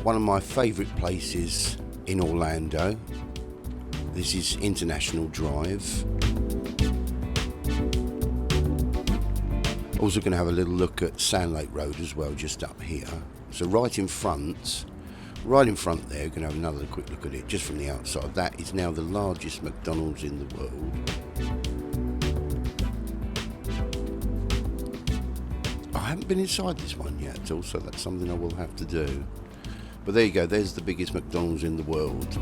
one of my favourite places in Orlando. This is International Drive. Also going to have a little look at Sandlake Road as well, just up here. So right in front there, we're going to have another quick look at it just from the outside. That is now the largest McDonald's in the world. I haven't been inside this one yet at all, so that's something I will have to do. But there you go, there's the biggest McDonald's in the world.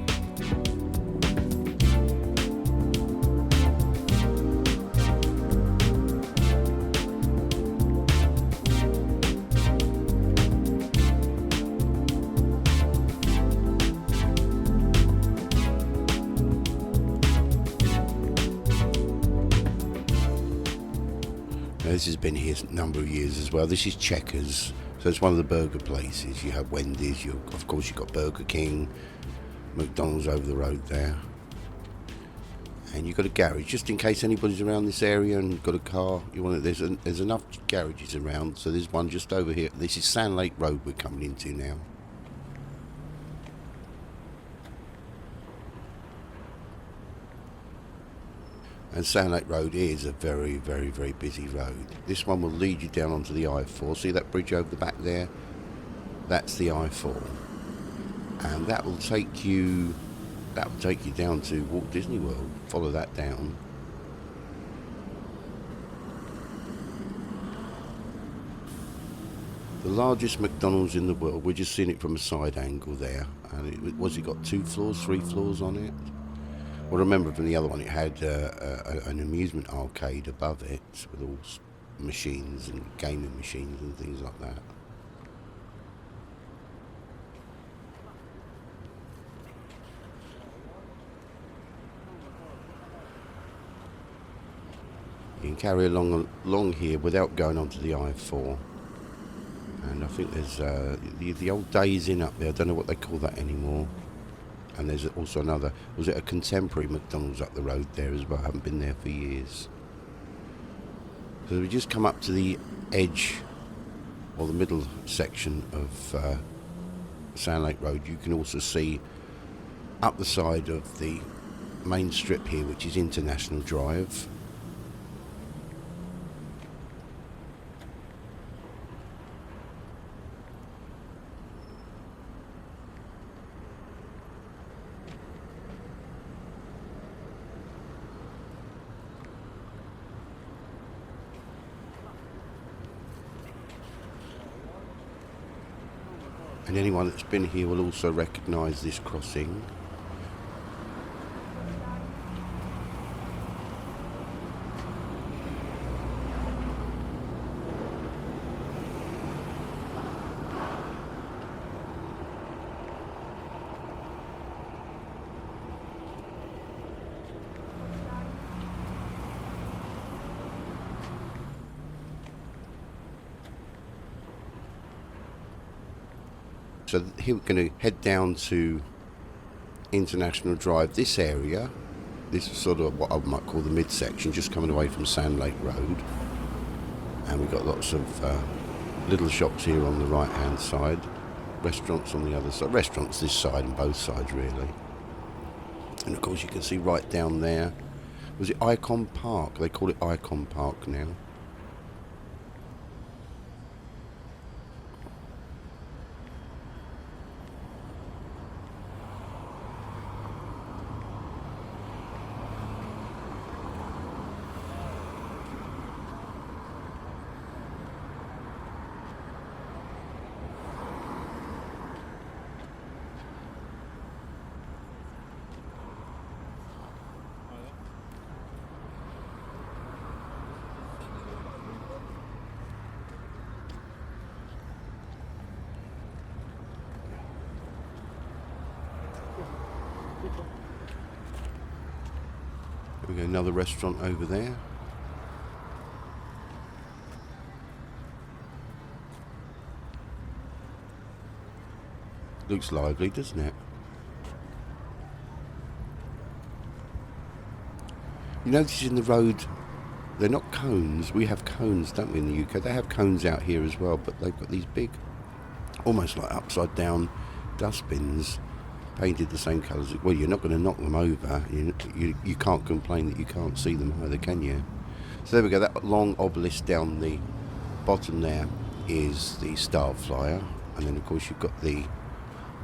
This has been here a number of years as well. This is Checkers, so it's one of the burger places. You have Wendy's, of course you've got Burger King, McDonald's over the road there. And you've got a garage, just in case anybody's around this area and got a car. There's enough garages around, so there's one just over here. This is Sandlake Road we're coming into now. And Sandlake Road is a very, very, very busy road. This one will lead you down onto the I-4. See that bridge over the back there? That's the I-4. And that will take you down to Walt Disney World. Follow that down. The largest McDonald's in the world. We're just seeing it from a side angle there. And it got 2 floors, 3 floors on it? Well, remember from the other one, it had an amusement arcade above it with all machines and gaming machines and things like that. You can carry along here without going onto the I-4. And I think there's the old Days Inn up there. I don't know what they call that anymore. And there's also another, was it a contemporary McDonald's up the road there as well? I haven't been there for years. So we just come up to the edge, or the middle section of Sandlake Road. You can also see up the side of the main strip here, which is International Drive. And anyone that's been here will also recognise this crossing. So here we're going to head down to International Drive. This area, this is sort of what I might call the midsection, just coming away from Sandlake Road. And we've got lots of little shops here on the right hand side, restaurants on the other side, restaurants this side and both sides really. And of course you can see right down there, was it Icon Park? They call it Icon Park now. There we go, another restaurant over there. Looks lively, doesn't it? You notice in the road, they're not cones. We have cones, don't we, in the UK? They have cones out here as well, but they've got these big, almost like upside down dustbins painted the same colours. Well, you're not going to knock them over. You can't complain that you can't see them either, can you? So there we go. That long obelisk down the bottom there is the Starflyer, and then of course you've got the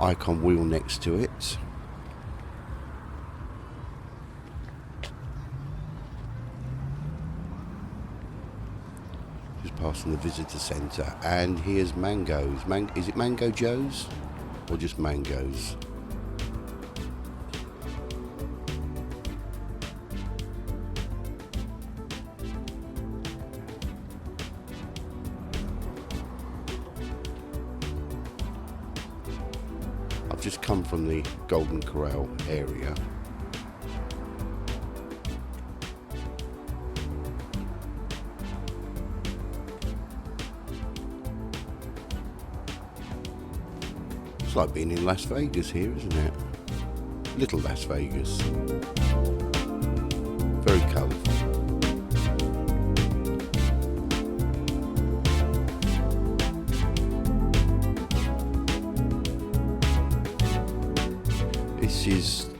icon wheel next to it. Just passing the visitor centre, and here's Mango's. Is it Mango Joe's or just Mango's? I've just come from the Golden Corral area. It's like being in Las Vegas here, isn't it? Little Las Vegas. Very colourful.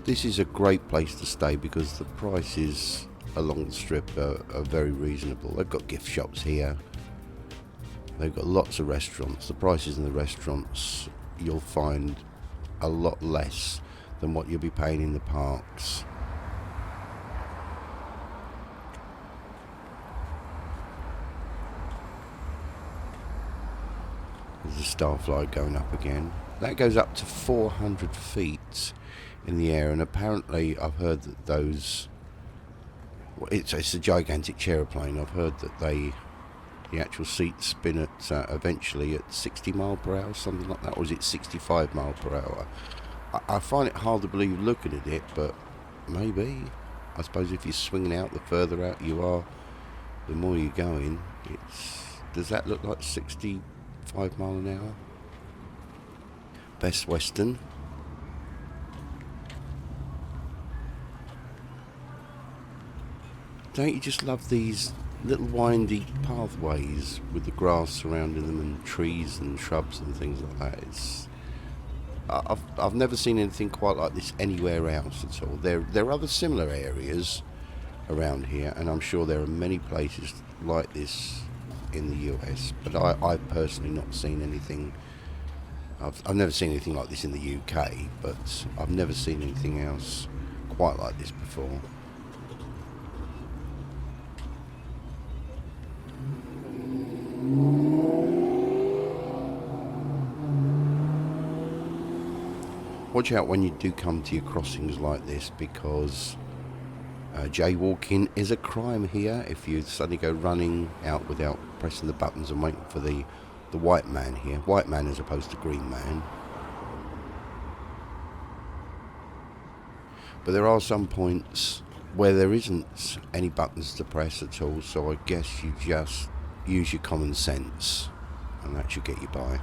This is a great place to stay because the prices along the strip are very reasonable. They've got gift shops here. They've got lots of restaurants. The prices in the restaurants you'll find a lot less than what you'll be paying in the parks. There's a Starflyer going up again. That goes up to 400 feet in the air, and apparently I've heard that those... It's a gigantic chairplane. I've heard that the actual seats spin at eventually at 60 mile per hour, something like that, or is it 65 mile per hour? I find it hard to believe looking at it, but maybe. I suppose if you're swinging out, the further out you are, the more you're going. Does that look like 65 mile an hour? Best Western. Don't you just love these little windy pathways with the grass surrounding them and trees and shrubs and things like that? I've never seen anything quite like this anywhere else at all. There are other similar areas around here, and I'm sure there are many places like this in the US, but I've personally not seen anything. I've never seen anything like this in the UK, but I've never seen anything else quite like this before. Watch out when you do come to your crossings like this, because jaywalking is a crime here. If you suddenly go running out without pressing the buttons and waiting for the white man here, white man as opposed to green man. But there are some points where there isn't any buttons to press at all, so I guess you just use your common sense, and that should get you by.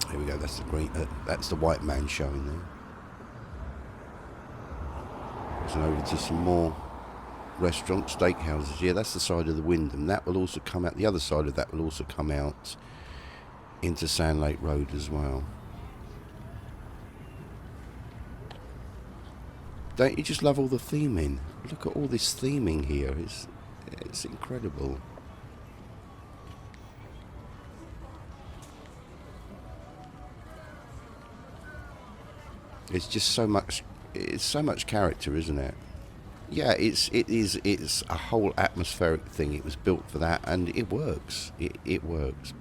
Here we go. That's the green. That's the white man showing there. And over to some more restaurants, steakhouses. Yeah, that's the side of the Wyndham. That will also come out. The other side of that will also come out into Sandlake Road as well. Don't you just love all the theming? Look at all this theming here. It's incredible. It's just so much. It's so much character, isn't it? Yeah, it's a whole atmospheric thing. It was built for that, and it works. It works.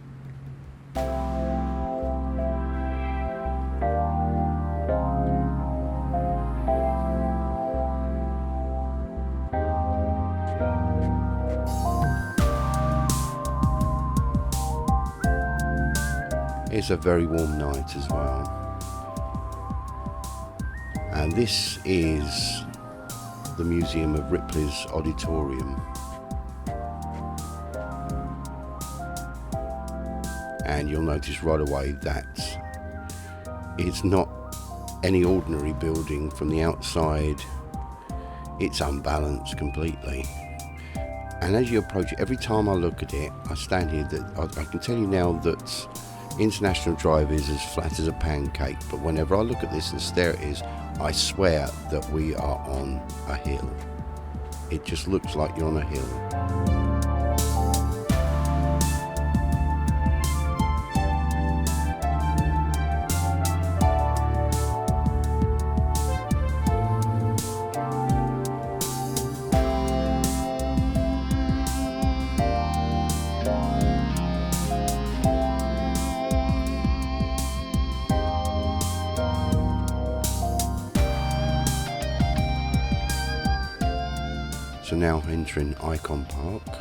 It's a very warm night as well. And this is the Museum of Ripley's Auditorium. And you'll notice right away that it's not any ordinary building from the outside. It's unbalanced completely. And as you approach it, every time I look at it, I stand here, that I can tell you now that International Drive is as flat as a pancake, but whenever I look at this and stare at it, I swear that we are on a hill. It just looks like you're on a hill. So now entering Icon Park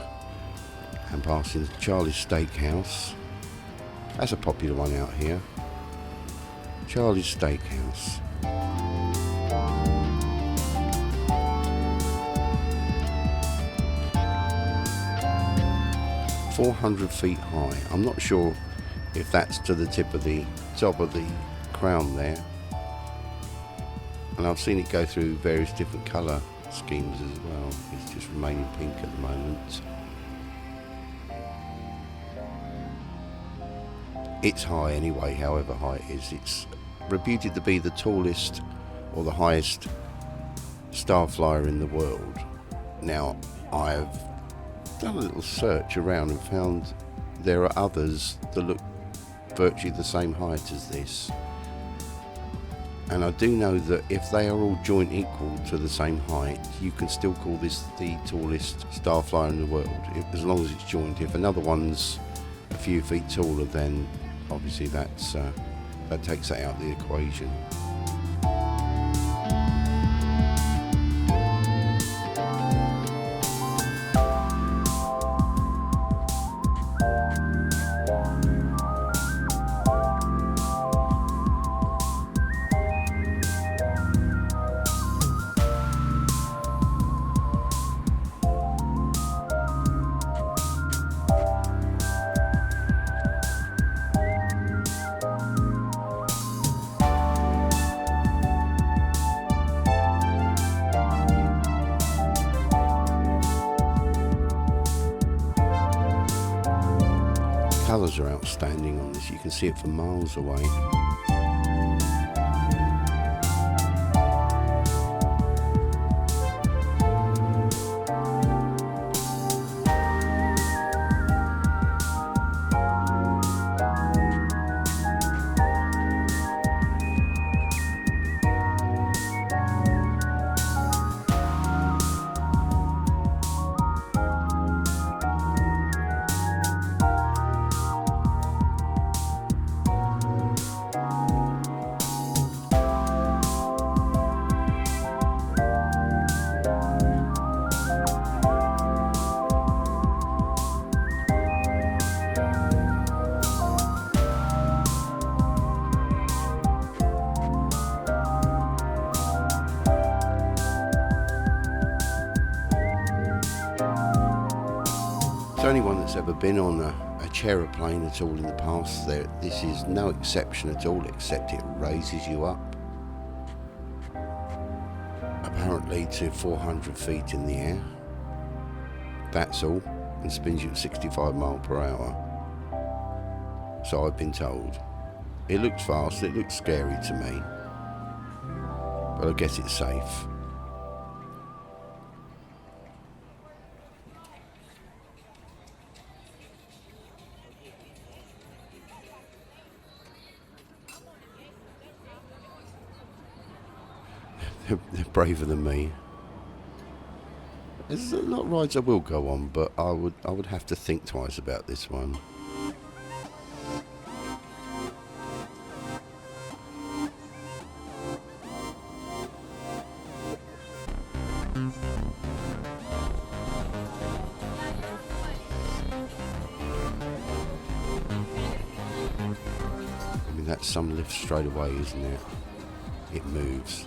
and passing Charlie's Steakhouse. That's a popular one out here. Charlie's Steakhouse. "400 feet high." I'm not sure if that's to the top of the crown there. And I've seen it go through various different colour schemes as well. It's just remaining pink at the moment. It's high anyway, however high it is. It's reputed to be the tallest or the highest Starflyer in the world. Now, I've done a little search around and found there are others that look virtually the same height as this. And I do know that if they are all joint equal to the same height, you can still call this the tallest Starflyer in the world, as long as it's joint. If another one's a few feet taller, then obviously that takes that out of the equation. Colours are outstanding on this. You can see it from miles away. To anyone that's ever been on a chaeroplane at all in the past, this is no exception at all, except it raises you up, apparently to 400 feet in the air. That's all, and spins you at 65 miles per hour. So I've been told. It looks fast, it looks scary to me, but I guess it's safe. They're braver than me. There's a lot of rides I will go on, but I would have to think twice about this one. I mean, that's some lift straight away, isn't it? It moves.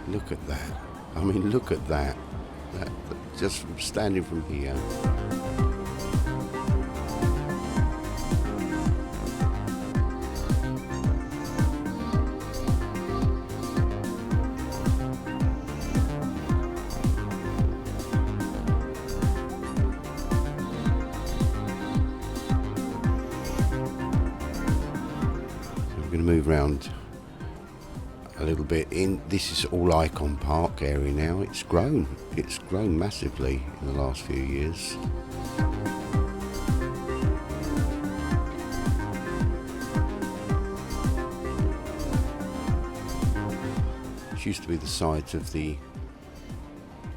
Look at that. I mean, look at that. Just from standing from here. move around a little bit. This is all Icon Park area now. It's grown massively in the last few years. It used to be the site of the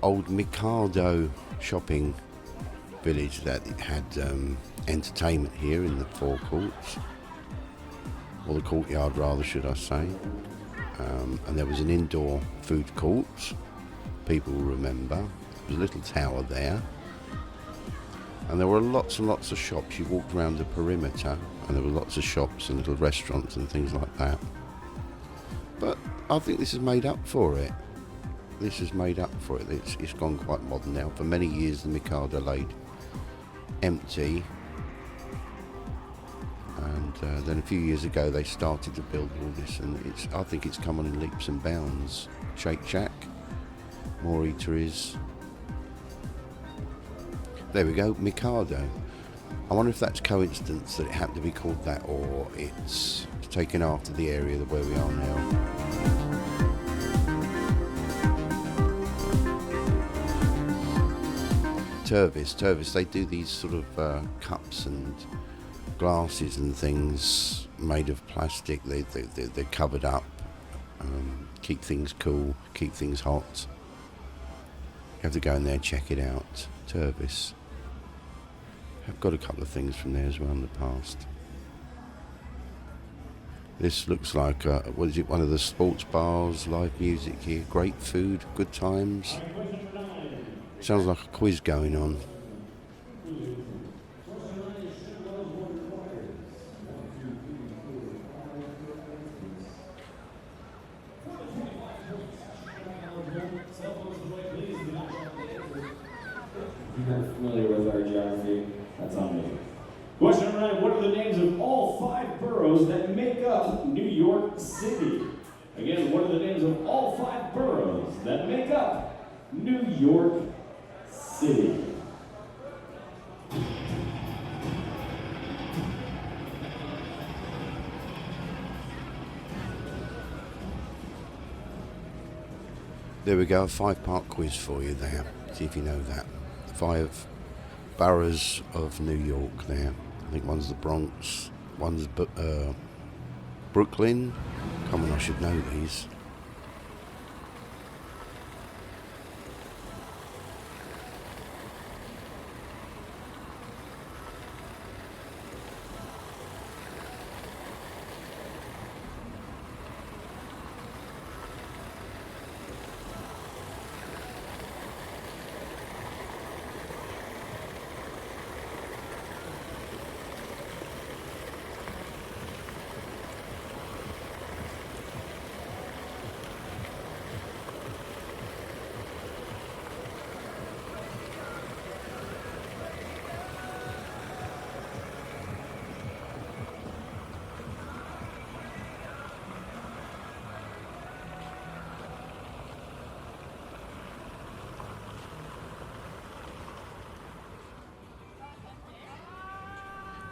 old Mikado shopping village that had entertainment here in the forecourts, or the courtyard rather, should I say. And there was an indoor food court, people will remember. There was a little tower there, and there were lots and lots of shops. You walked around the perimeter and there were lots of shops and little restaurants and things like that. But I think this has made up for it. It's gone quite modern now. For many years the Mikado laid empty, and then a few years ago they started to build all this, and I think it's come on in leaps and bounds. Shake Shack, more eateries. There we go, Mikado. I wonder if that's coincidence that it happened to be called that, or it's taken after the area where we are now. Turvis, they do these sort of cups and glasses and things made of plastic. They're covered up, keep things cool, keep things hot. You have to go in there and check it out. Turvis. I've got a couple of things from there as well in the past. This looks like, one of the sports bars, live music here, great food, good times. Sounds like a quiz going on. If you're familiar with our geography, that's on me. Question number 9, what are the names of all 5 boroughs that make up New York City? Again, what are the names of all 5 boroughs that make up New York City? There we go, a 5-part quiz for you there. See if you know that. 5 boroughs of New York there. I think one's the Bronx, one's Brooklyn. Come on, I should know these.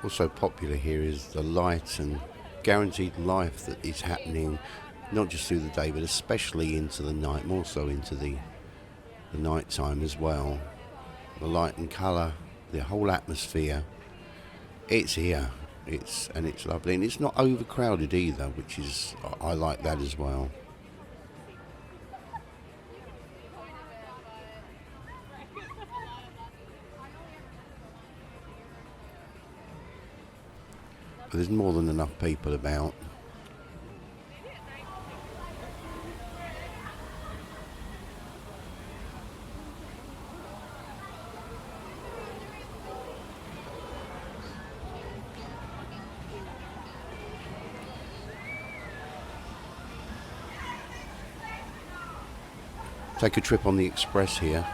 Also popular here is the light and guaranteed life that is happening not just through the day but especially into the night, more so into the night time as well. The light and colour, the whole atmosphere, it's here, it's lovely, and it's not overcrowded either, which is, I like that as well. There's more than enough people about. Take a trip on the express here.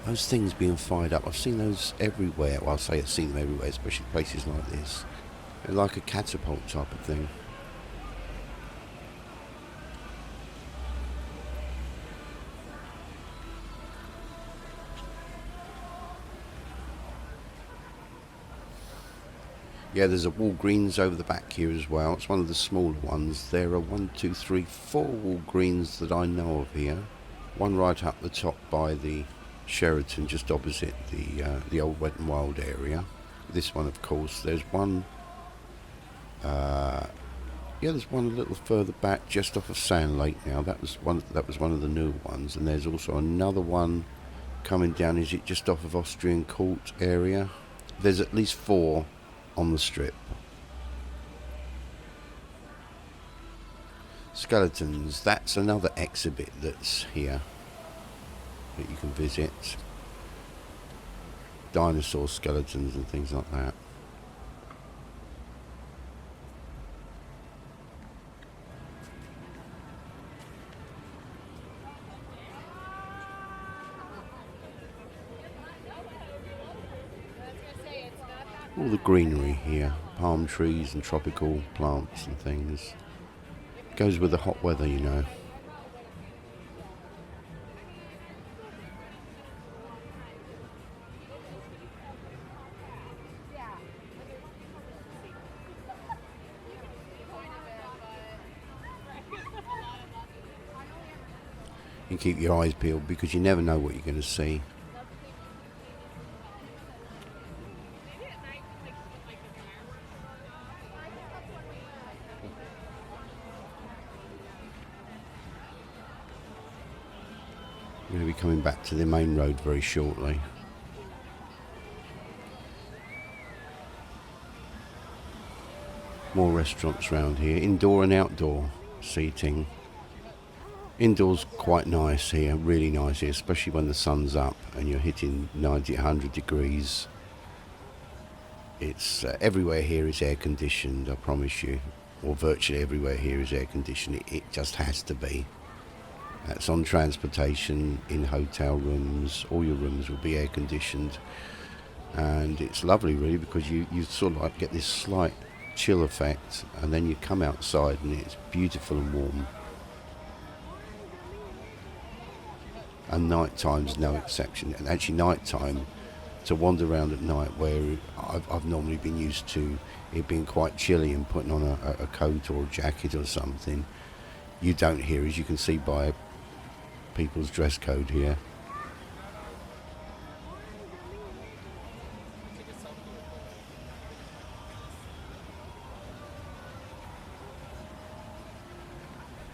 Those things being fired up, I've seen those everywhere. Well, I'll say I've seen them everywhere, especially places like this. They're like a catapult type of thing. Yeah, there's a Walgreens over the back here as well. It's one of the smaller ones. There are 1, 2, 3, 4 Walgreens that I know of here. One right up the top by the Sheraton, just opposite the old Wet and Wild area. This one, of course, there's one. Yeah, there's one a little further back, just off of Sandlake now. That was one of the new ones, and there's also another one coming down. Is it just off of Austrian Court area? There's at least 4 on the strip. Skeletons. That's another exhibit that's here that you can visit. Dinosaur skeletons and things like that. All the greenery here, palm trees and tropical plants and things. Goes with the hot weather, you know. You keep your eyes peeled because you never know what you're going to see. We're going to be coming back to the main road very shortly. More restaurants around here, indoor and outdoor seating. Indoors quite nice here, really nice here, especially when the sun's up and you're hitting 90, 100 degrees. It's everywhere here is air conditioned, I promise you, or virtually everywhere here is air conditioned. It just has to be. That's on transportation, in hotel rooms. All your rooms will be air conditioned, and it's lovely really because you sort of like get this slight chill effect, and then you come outside and it's beautiful and warm. And night time's no exception. And actually night time, to wander around at night where I've normally been used to it being quite chilly and putting on a coat or a jacket or something, you don't hear, as you can see by people's dress code here.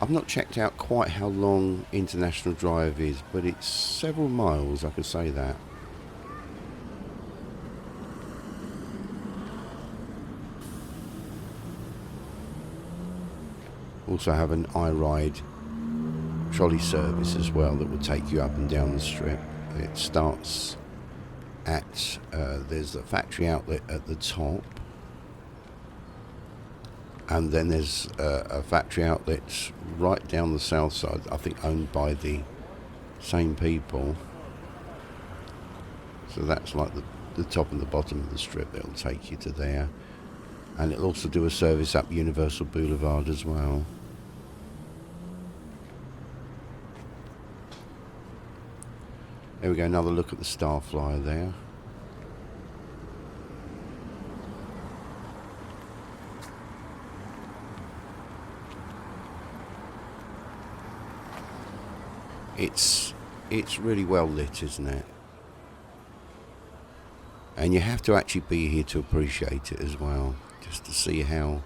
I've not checked out quite how long International Drive is, but it's several miles, I can say that. Also have an iRide trolley service as well that will take you up and down the strip. It starts at, there's the factory outlet at the top, and then there's a factory outlet right down the south side, I think owned by the same people. So that's like the top and the bottom of the strip. It'll take you to there, and it'll also do a service up Universal Blvd as well. There we go, another look at the Starflyer there. It's really well lit, isn't it? And you have to actually be here to appreciate it as well, just to see how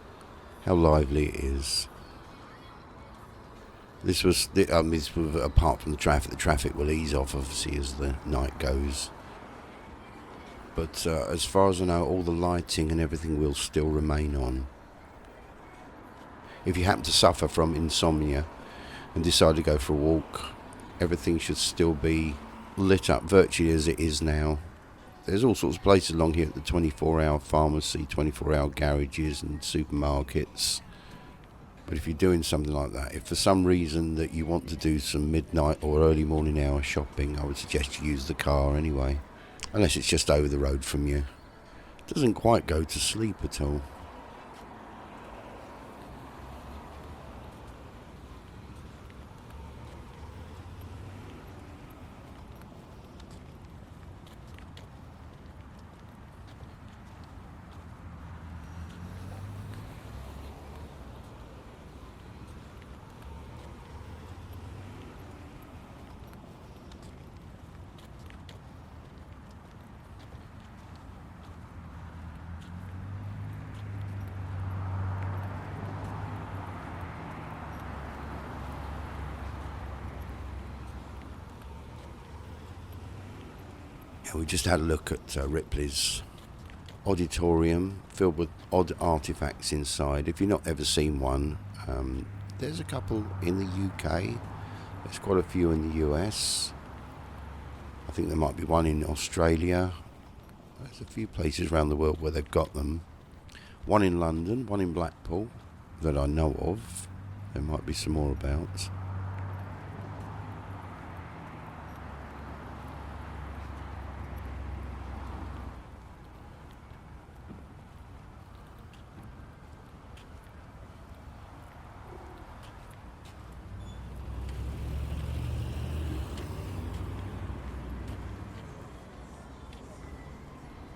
lively it is. This was apart from the traffic will ease off obviously as the night goes. But as far as I know, all the lighting and everything will still remain on. If you happen to suffer from insomnia and decide to go for a walk, everything should still be lit up virtually as it is now. There's all sorts of places along here at the 24-hour pharmacy, 24-hour garages and supermarkets. But if you're doing something like that, if for some reason that you want to do some midnight or early morning hour shopping, I would suggest you use the car anyway. Unless it's just over the road from you. It doesn't quite go to sleep at all. We just had a look at Ripley's auditorium, filled with odd artifacts inside. If you've not ever seen one, there's a couple in the UK. There's quite a few in the US. I think there might be one in Australia. There's a few places around the world where they've got them. One in London, one in Blackpool that I know of. There might be some more about.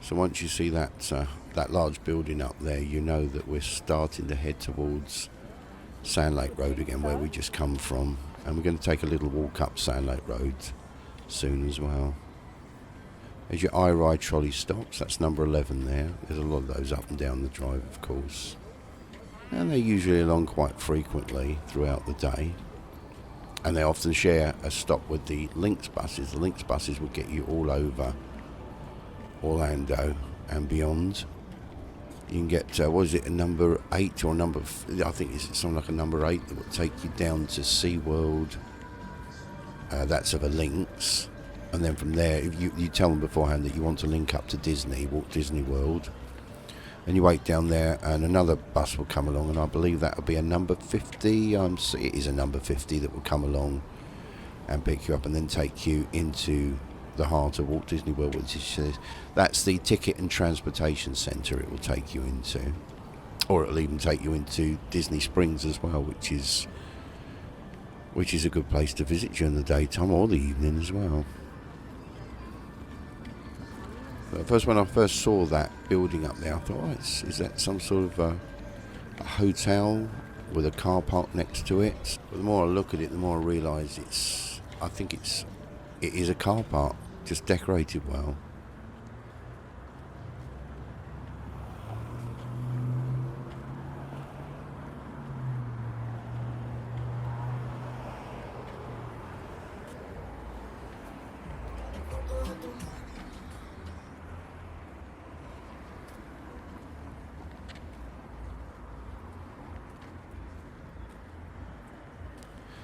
So once you see that large building up there, you know that we're starting to head towards Sandlake Road again, where we just come from. And we're going to take a little walk up Sandlake Road soon as well. As your I-Ride trolley stops, that's number 11 there. There's a lot of those up and down the drive, of course. And they're usually along quite frequently throughout the day. And they often share a stop with the Lynx buses. The Lynx buses will get you all over Orlando and beyond. You can get, a number 8 or I think it's something like a number 8 that will take you down to SeaWorld. That's of a Lynx. And then from there, if you tell them beforehand that you want to link up to Disney, Walt Disney World, and you wait down there and another bus will come along, and I believe that will be a number 50. It is a number 50 that will come along and pick you up and then take you into the heart of Walt Disney World, which is that's the ticket and transportation centre it will take you into, or it'll even take you into Disney Springs as well, which is a good place to visit during the daytime or the evening as well. But when I first saw that building up there, I thought, is that some sort of a hotel with a car park next to it? But the more I look at it, the more I realise it is a car park, just decorated well.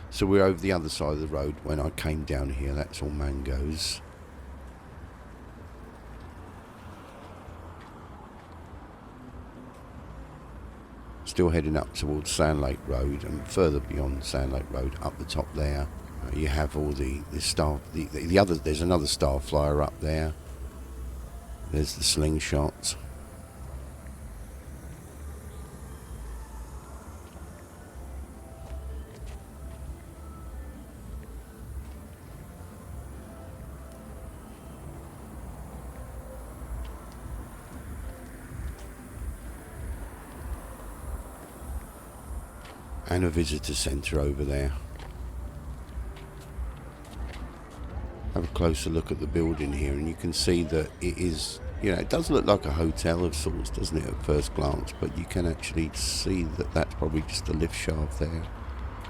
So we're over the other side of the road. When I came down here, that's all mangoes. Still heading up towards Sandlake Road, and further beyond Sandlake Road, up the top there, you have all the other. There's another Starflyer up there. There's the slingshot. And a visitor centre over there. Have a closer look at the building here, and you can see that it is, it does look like a hotel of sorts, doesn't it, at first glance, but you can actually see that that's probably just a lift shaft there,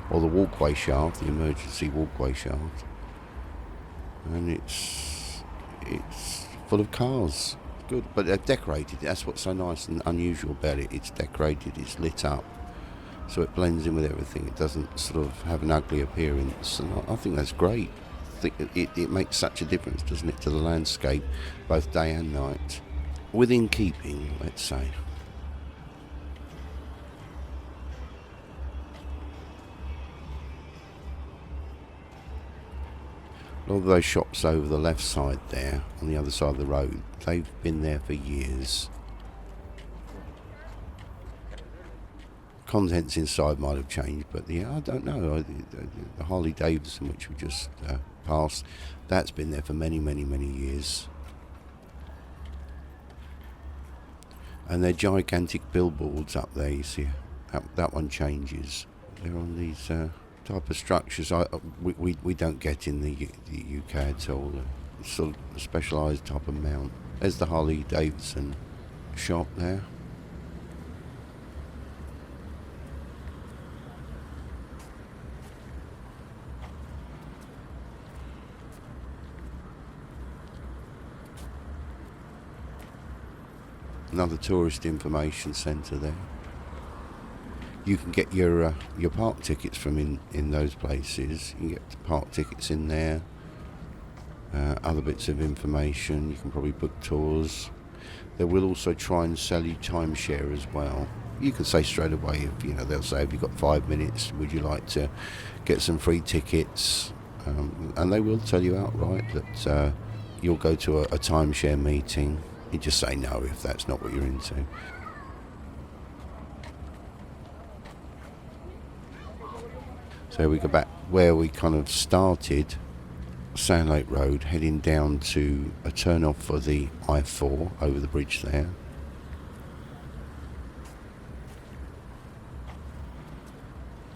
or the walkway shaft, the emergency walkway shaft. And it's full of cars. Good, but they're decorated. That's what's so nice and unusual about it. It's decorated, it's lit up, so it blends in with everything. It doesn't sort of have an ugly appearance, and I think that's great. I think it makes such a difference, doesn't it, to the landscape, both day and night. Within keeping, let's say. A lot of those shops over the left side there, on the other side of the road, they've been there for years. Contents inside might have changed, but yeah, I don't know. The Harley Davidson, which we just passed, that's been there for many, many, many years. And they're gigantic billboards up there, you see. That one changes. They're on these type of structures we don't get in the UK at all. It's sort of a specialised type of mount. There's the Harley Davidson shop there. Another tourist information centre there. You can get your park tickets from in those places. You can get park tickets in there. Other bits of information. You can probably book tours. They will also try and sell you timeshare as well. You can say straight away, if they'll say, "Have you got 5 minutes? Would you like to get some free tickets?" And they will tell you outright that you'll go to a timeshare meeting. You just say no if that's not what you're into. So we go back where we kind of started, Sandlake Road, heading down to a turn off for the I-4 over the bridge there.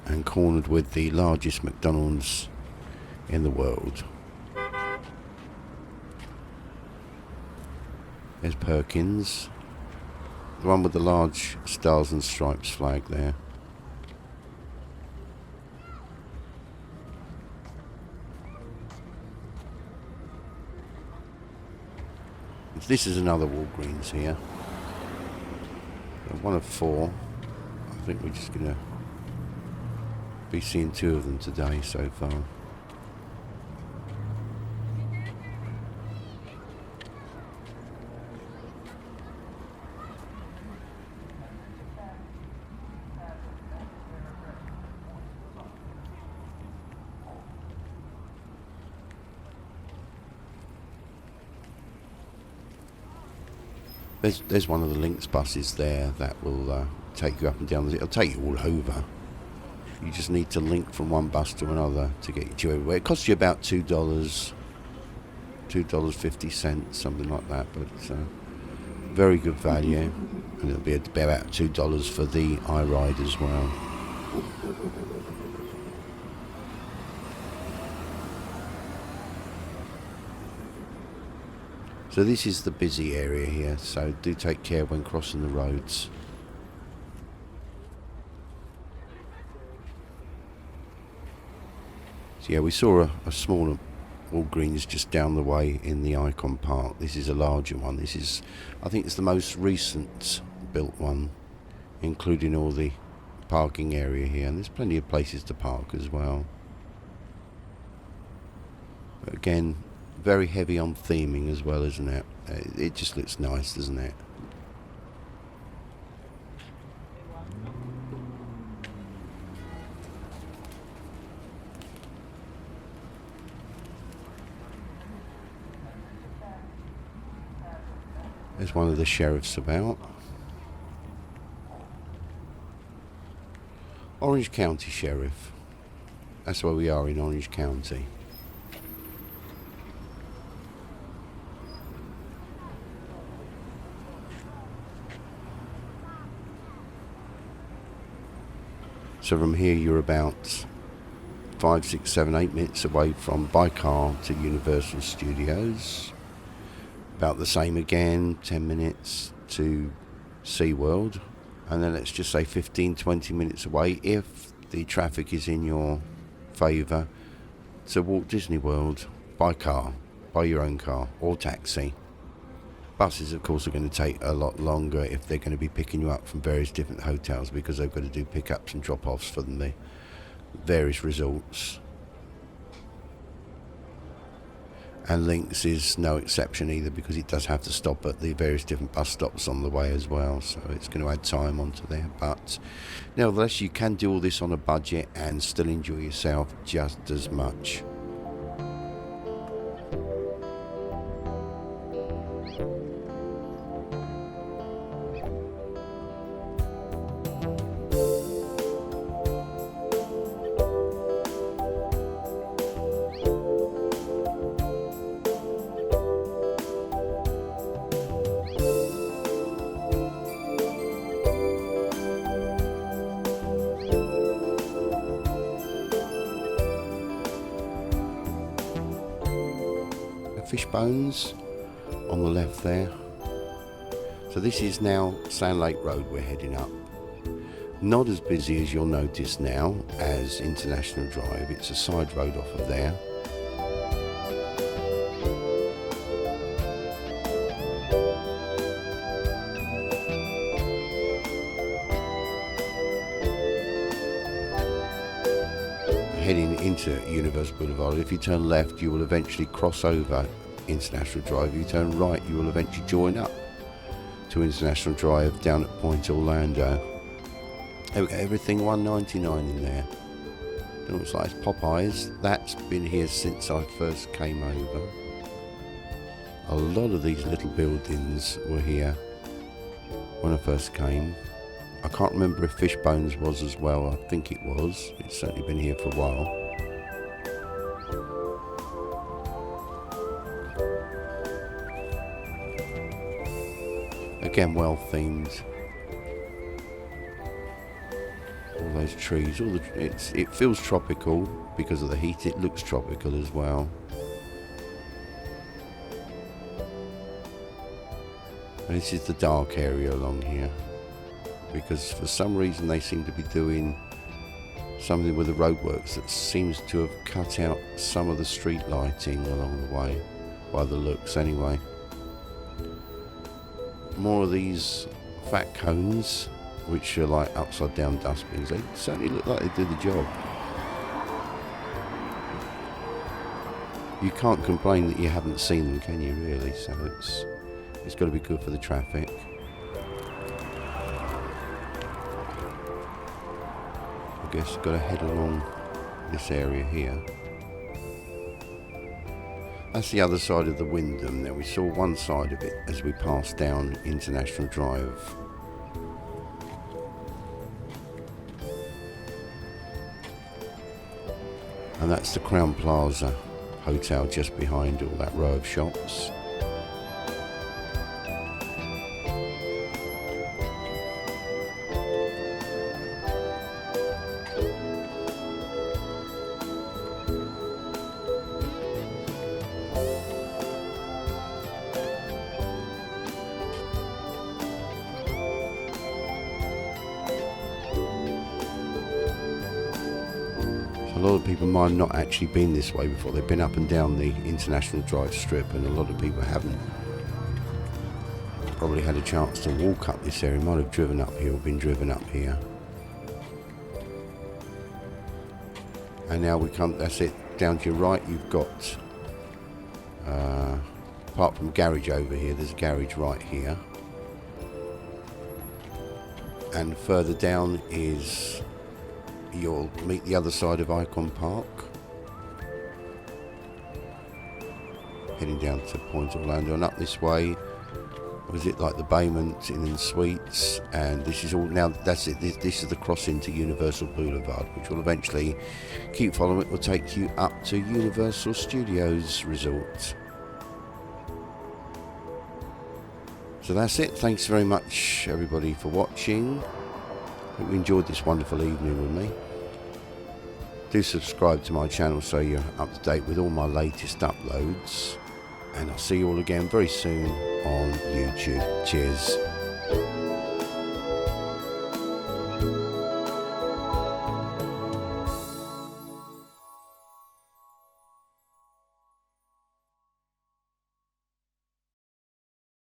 And cornered with the largest McDonalds in the world. There's Perkins, the one with the large stars and stripes flag there. This is another Walgreens here. One of 4. I think we're just going to be seeing 2 of them today so far. There's one of the Lynx buses there that will take you up and down. It'll take you all over. You just need to link from one bus to another to get you everywhere. It costs you about $2.50, something like that. But very good value. And it'll be about $2 for the iRide as well. So this is the busy area here, so do take care when crossing the roads. So yeah, we saw a smaller Walgreens just down the way in the Icon Park. This is a larger one. This is, I think it's the most recent built one, including all the parking area here. And there's plenty of places to park as well. But again, very heavy on theming as well, isn't it? It just looks nice, doesn't it? There's one of the sheriffs about. Orange County Sheriff. That's where we are, in Orange County. So from here you're about 5, 6, 7, 8 minutes away from by car to Universal Studios. About the same again, 10 minutes to SeaWorld. And then let's just say 15, 20 minutes away, if the traffic is in your favour, to Walt Disney World by car, by your own car or taxi. Buses, of course, are going to take a lot longer if they're going to be picking you up from various different hotels, because they've got to do pickups and drop-offs for the various resorts. And Lynx is no exception either, because it does have to stop at the various different bus stops on the way as well, so it's going to add time onto there. But nevertheless, you can do all this on a budget and still enjoy yourself just as much. fish bones on the left there. So this is now Sandlake Road we're heading up. Not as busy as you'll notice now as International Drive. It's a side road off of there. Heading into Universal Blvd. If you turn left, you will eventually cross over International Drive. If you turn right, you will eventually join up to International Drive down at Point Orlando. We've got everything $1.99 in there. It looks like it's Popeyes. That's been here since I first came over. A lot of these little buildings were here when I first came. I can't remember if Fishbones was as well. I think it was. It's certainly been here for a while. Again, well themed. All those trees. It feels tropical because of the heat. It looks tropical as well. And this is the dark area along here, because for some reason they seem to be doing something with the roadworks that seems to have cut out some of the street lighting along the way, by the looks anyway. More of these fat cones, which are like upside down dustbins. They certainly look like they do the job. You can't complain that you haven't seen them, can you, really? So it's got to be good for the traffic. I guess got to head along this area here. That's the other side of the Wyndham. Now we saw one side of it as we passed down International Drive. And that's the Crown Plaza Hotel just behind all that row of shops. A lot of people might have not actually been this way before. They've been up and down the International Drive strip, and a lot of people haven't probably had a chance to walk up this area. Might have driven up here or been driven up here. And now we come, that's it, down to your right you've got, apart from garage over here, there's a garage right here. And further down is, you'll meet the other side of Icon Park. Heading down to Point Orlando, and up this way was it like the Bayment Inn and Suites, and this is all now, that's it, this is the crossing to Universal Blvd, which will eventually, keep following it, will take you up to Universal Studios Resort. So that's it. Thanks very much everybody for watching. Hope you enjoyed this wonderful evening with me. Do subscribe to my channel so you're up to date with all my latest uploads. And I'll see you all again very soon on YouTube. Cheers.